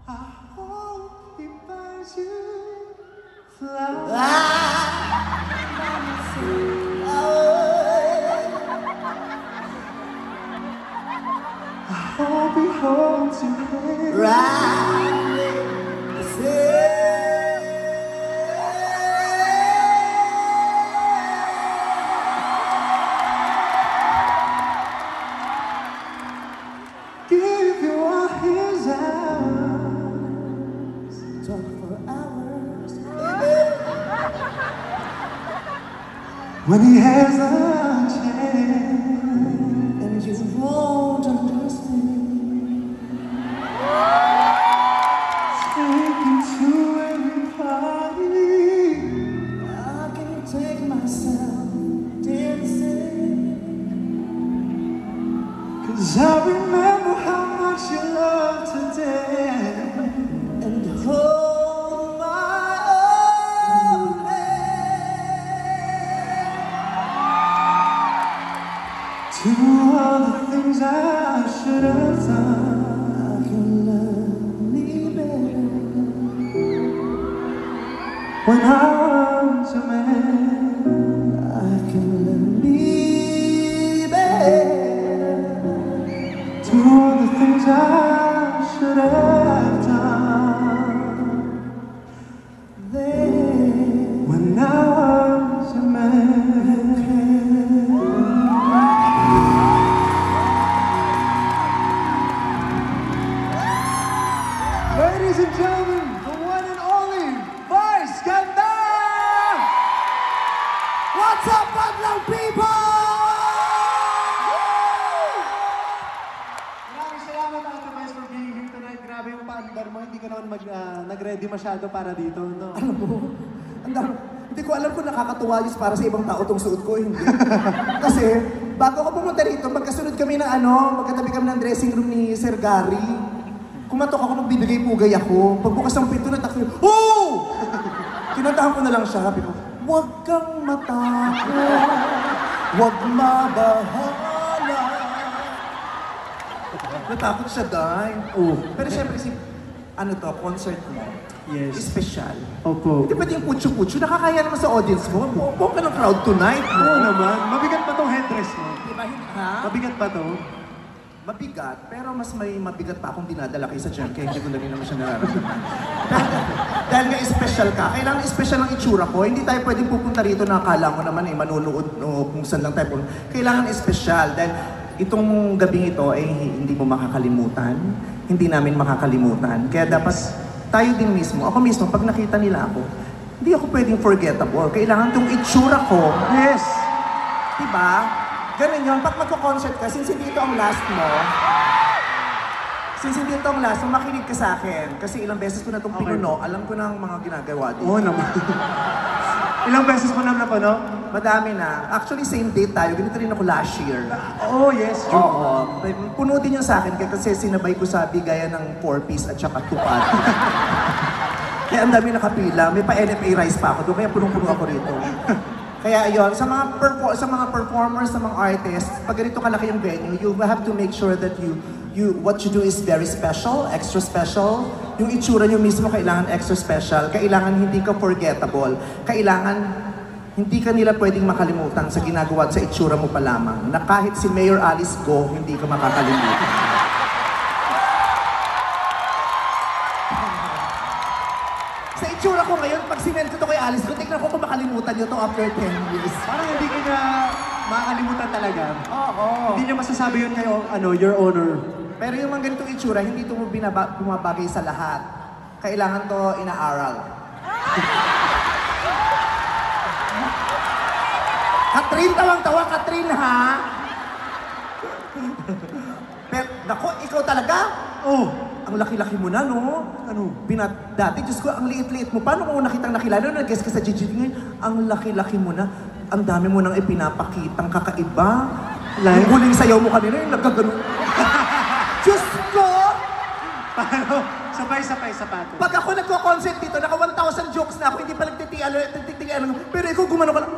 I hope he finds you fly. I hope he holds your hand. Give you all his hours. Talk for hours. When he has a chance, and you won't understand. Take you to every party. I can't take myself dancing. 'Cause I remember how much you loved to dance and hold my own hand. To all the things I should have done, I can love me better when I was a man. I can love me better. To all the things I should have done then when I was a man. Ladies and gentlemen, the one and only Vice Ganda! What's up, Badlang people? Maraming salamat, Ate Vice, for being here tonight. Grabe yung paandar mo. Hindi ka naman nag-ready masyado para dito, no? Alam mo, hindi ko alam kung nakakatuwa yun para sa ibang tao tong suot ko, hindi. Kasi, bago ako pumunta rito, magkasunod kami ng magkatabi kami ng dressing room ni Sir Gary. Kumatok ako, magbibigay pugay ako. Pagbukas ng pinto, natakot. Oh! Kinantahan ko na lang siya. Sabi ko, huwag kang matakot. Huwag mabahala. Natakot siya, Day. Oh. Pero syempre, concert mo. Yes. Special. Opo. Hindi pwede yung putyo-putyo. Nakakaya naman sa audience mo. Buong ka ng crowd tonight. Oo naman. Mabigat pa tong headdress mo. Diba? Ha? Mabigat pa to. Mabigat, pero mas may mabigat pa akong dinadala kayo sa dyan, kaya hindi ko na rin naman siya nararamdaman. Dahil nga special ka, kailangan special ang itsura ko. Hindi tayo pwedeng pupunta rito na akala mo naman manunood o kung saan lang tayo. Kailangan special dahil itong gabing ito ay hindi mo makakalimutan, hindi namin makakalimutan. Kaya dapat tayo din mismo, ako mismo, pag nakita nila ako, hindi ako pwedeng forgettable. Kailangan itong itsura ko. Yes! Diba? Ganun yun, pag magko-concert ka, since hindi ito ang last mo, makinig ka sa akin. Kasi ilang beses ko na itong pinuno, alam ko na ang mga ginagawa dito. Oo naman. Ilang beses ko naman napano? Madami na. Actually, same date tayo. Ganito rin ako last year. Oh, yes. True. Oo. Puno din yun sa akin kasi sinabay ko sa bigayan ng 4-piece at saka tupad. Kaya ang dami nakapila. May pa-NFA rice pa ako doon, kaya punong-puno ako rito. Kaya ayun, sa mga performers, sa mga artists, pag ganito kalaki yung venue, you have to make sure that what you do is very special, extra special. Yung itsura nyo mismo kailangan extra special. Kailangan hindi ka forgettable. Kailangan hindi ka nila pwedeng makalimutan sa ginagawa at sa itsura mo pa lamang. Na kahit si Mayor Alice Go, hindi ka makakalimutan. Sa itsura ko ngayon, pag sinend ko to kay Alice Go, tignan ko kung makalimutan nyo to after 10 years. Parang hindi ka na makakalimutan talaga. Oo. Hindi niya masasabi yun kayo, your honor. Pero yung mga ganitong itsura, hindi ito bumabagay sa lahat. Kailangan to inaaral. Katrin, tawang-tawa, Katrin, ha? Pero, nako, ikaw talaga? Oh, Ang laki-laki mo na, no? ano? Dati, Diyos ko, ang liit-liit mo. Paano kung nakitang nakilala? Nag-guess ka sa GG ngayon, ang laki-laki mo na. Ang dami mo nang ipinapakitang kakaiba. Like? Yung huling sayaw mo kanina, yung nagkaganon. Diyos ko! Paano? Sabay-sabay sapato. Pag ako nagko-concert dito, naka 1,000 jokes na ako, hindi pa nagtitigalan. Pero ikaw gumano ka lang.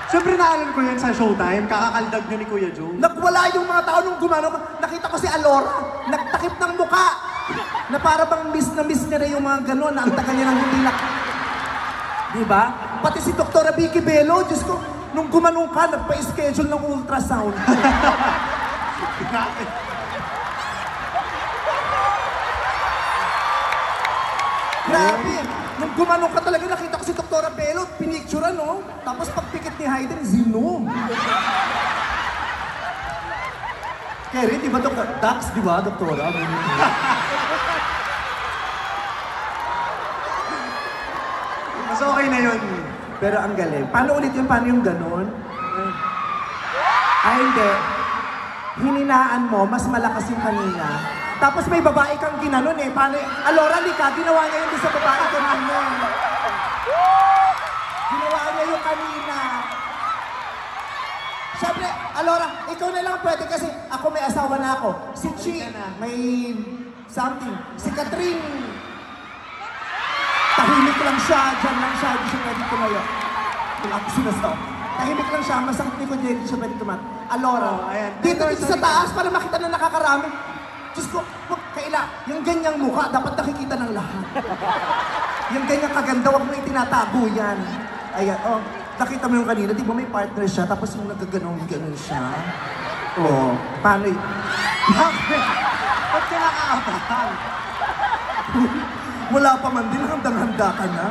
Siyempre naalala ko yan sa Showtime, kakakaldag niyo ni Kuya Joe. Nagwala yung mga tao nung gumano. Nakita ko si Alora. takip ng muka. Na para bang miss nila yung mga gano'n, na ang tagal niya ng hindi Diba? Pati si Dr. Vicky Bello, Diyos ko, nung gumanong ka, nagpa-schedule ng ultrasound. Grabe! Nung gumanong ka talaga, nakita ko si Dr. Bello, pinicturean, no? Tapos pagpikit ni Hayden, zinom. Kerry, di ba Dr. Dax, di ba, Doktora? Mas okay na yun. Pero ang galing. Paano ulit yun? Paano yung ganon? Ay, hindi. Hininaan mo, mas malakas yung kanina. Tapos may babae kang ginanon eh. Paano? Alora, Lika, ginawa niya yun sa babae kanina. Ginawa niya yung kanina. Siyempre, Alora, ikaw na lang pwede kasi ako may asawa na ako. Si Chi, may something. Si Catherine, tahimik lang siya, dyan lang siya, hindi siya pwede tumayo. Kung ako sinasabi. Tahimik lang siya, masakit ni Kuya, hindi siya pwede tumayo. Alora, dito sa taas para makita na nakakarami. Diyos ko, wag kaila, yung ganyang mukha, dapat nakikita ng lahat. Yung ganyang kaganda, wag mo itinatago yan. Ayan, oh, nakita mo yung kanina, di ba may partner siya, tapos yung nagaganon siya. Oo, paano yun? Bakit? Ba't ka nakaabahan? Wala pa man din, handang-handa ka na.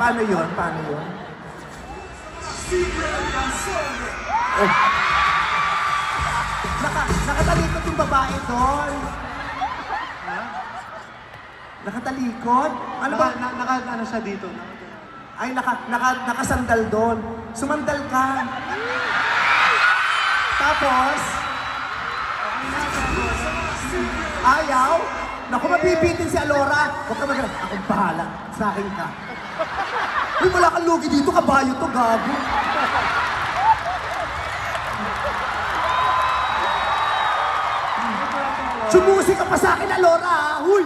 Paano yun? Paano yun? Oh. Nakatalikod yung babae doon. Nakatalikod? Ano ba? Ano siya dito? Ay, nakasandal doon. Sumandal ka. Tapos, ayaw? Naku, mabibitin si Alora. Huwag ka magana. Akong bahala. Sa akin ka. Uy, wala kang lugi dito. Kabayo to, gago. Sumusi ka pa sa akin, Alora. Huy!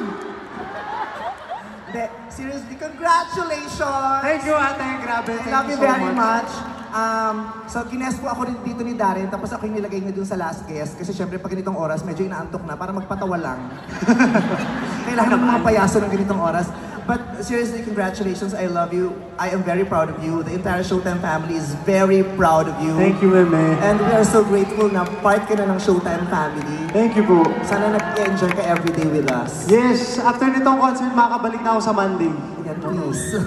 Hindi, seriously, congratulations! Thank you, ate. Grabe. I love you very much. So, kines po ako rin dito ni Darren, tapos ako yung nilagay niya dun sa last guest. Kasi syempre, pag ganitong oras, medyo inaantok na para magpatawa lang. Kailangan ng mga payaso ng ganitong oras. But seriously, congratulations. I love you. I am very proud of you. The entire Showtime family is very proud of you. Thank you, Meme. And we are so grateful na part ka na ng Showtime family. Thank you po. Sana nag-enjoy ka everyday with us. Yes, after nitong concert, makakabalik na ako sa Monday. Yan, please.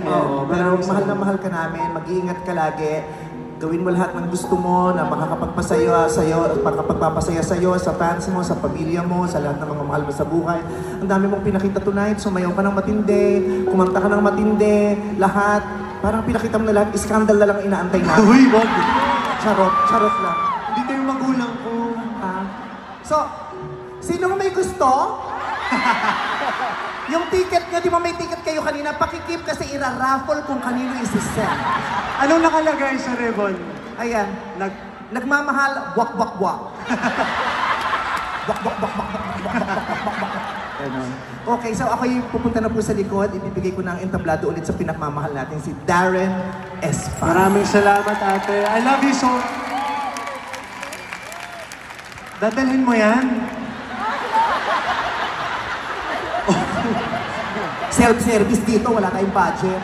Oo, Pero maraming mahal na mahal ka namin. Mag-iingat ka lagi. Gawin mo lahat ng gusto mo na makakapagpasaya sa'yo, makakapagpapasaya sa'yo, sa fans mo, sa pamilya mo, sa lahat ng mga mahal mo sa buhay. Ang dami mong pinakita tonight, sumayaw ka ng matindi, kumanta ka ng matindi, lahat. Parang pinakita mo na lahat, iskandal na lang inaantay natin. Uy, wag! Charot lang. Hindi kayo magulang ko. So, sino may gusto? Yung ticket nyo, di ba may ticket kayo kanina? Pakikip kasi ira-raffle kung kanino isi-send. Anong nakalagay sa ribbon? Ayan, nagmamahal, wak. Wak. Okay, so ako yung pupunta na po sa likod. Ibibigay ko na ang entablado ulit sa pinakmamahal natin, si Darren Espa. Maraming salamat, ate. I love you so... Dadalhin mo yan? Self-service dito, wala tayong budget.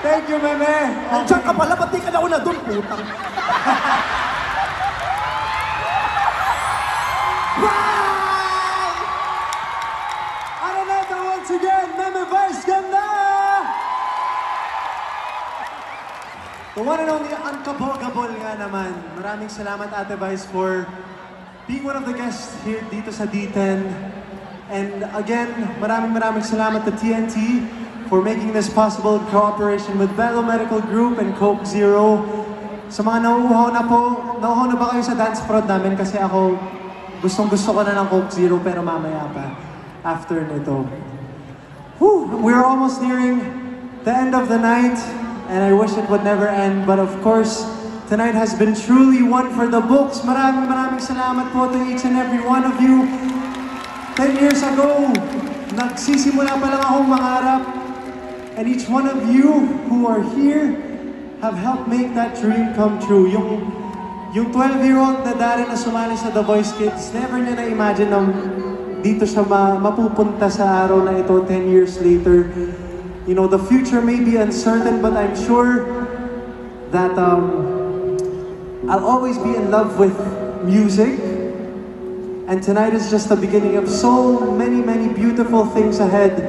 Thank you, Meme. Andiyan ka pala, ba't di ka nauna doon, putang? Bye! Araneta once again, Meme Vice Ganda! The one and only unkabogable nga naman. Maraming salamat, Ate Vice, for being one of the guests here dito sa D10. And again, maraming salamat to TNT for making this possible in cooperation with Velo Medical Group and Coke Zero. Sa mga nauuhaw na ba kayo sa dance prod namin? Kasi ako, gustong-gusto ko na ng Coke Zero pero mamaya pa, after nito. Whew, we're almost nearing the end of the night, and I wish it would never end. But of course, tonight has been truly one for the books. Maraming salamat po to each and every one of you. 10 years ago, nagsisimula pa lang akong mangarap. And each one of you who are here have helped make that dream come true. Yung yung 12-year-old na Darren na sumali sa The Voice Kids, never niya na-imagine na dito siya mapupunta sa araw na ito 10 years later. You know, the future may be uncertain, but I'm sure that I'll always be in love with music. And tonight is just the beginning of so many, many beautiful things ahead.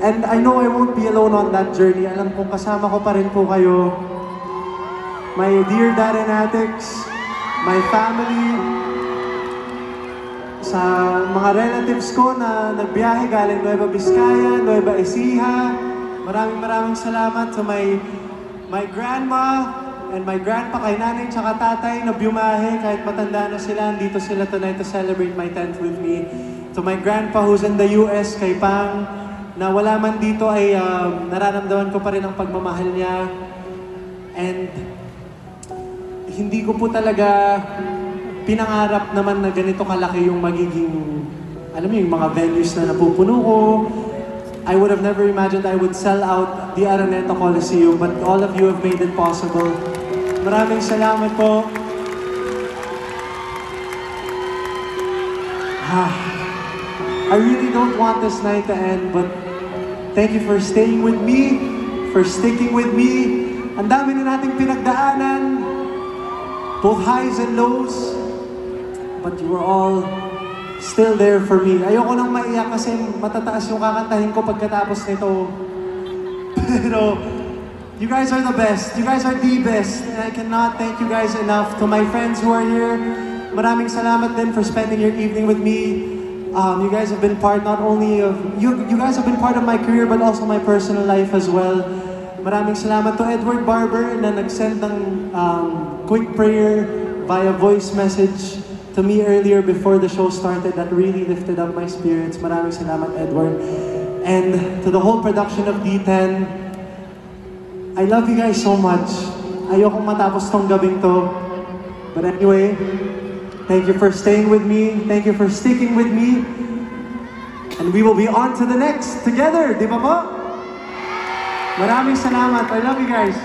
And I know I won't be alone on that journey. Alam kong kasama ko pa rin po kayo. My dear Darrenatics, my family, sa mga relatives ko na nagbiyahe galing Nueva Vizcaya, Nueva Ecija. Maraming salamat sa my grandma and my grandpa, kay nanay tsaka tatay na biumahe kahit matanda na sila. Andito sila tonight to celebrate my 10th with me. To my grandpa who's in the US, kay Pang, na wala man dito ay nararamdaman ko pa rin ang pagmamahal niya. And hindi ko po talaga pinangarap naman na ganito kalaki yung magiging, alam mo yung mga venues na napupuno ko. I would have never imagined I would sell out the Araneta Coliseum, but all of you have made it possible. Maraming salamat po. I really don't want this night to end, but thank you for staying with me, for sticking with me. Ang dami na nating pinagdaanan, both highs and lows, but you were all still there for me. Ayoko nang maiyak kasi matataas yung kakantahin ko pagkatapos nito. Pero, you guys are the best. You guys are the best. And I cannot thank you guys enough. To my friends who are here, maraming salamat din for spending your evening with me. You guys have been part not only of, you guys have been part of my career but also my personal life as well. Maraming salamat to Edward Barber na nag-send ng quick prayer via voice message to me earlier before the show started. That really lifted up my spirits. Maraming salamat, Edward. And to the whole production of D10, I love you guys so much. Ayokong matapos tong gabing to. But anyway, thank you for staying with me. Thank you for sticking with me. And we will be on to the next together, di ba po? Maraming salamat. I love you guys.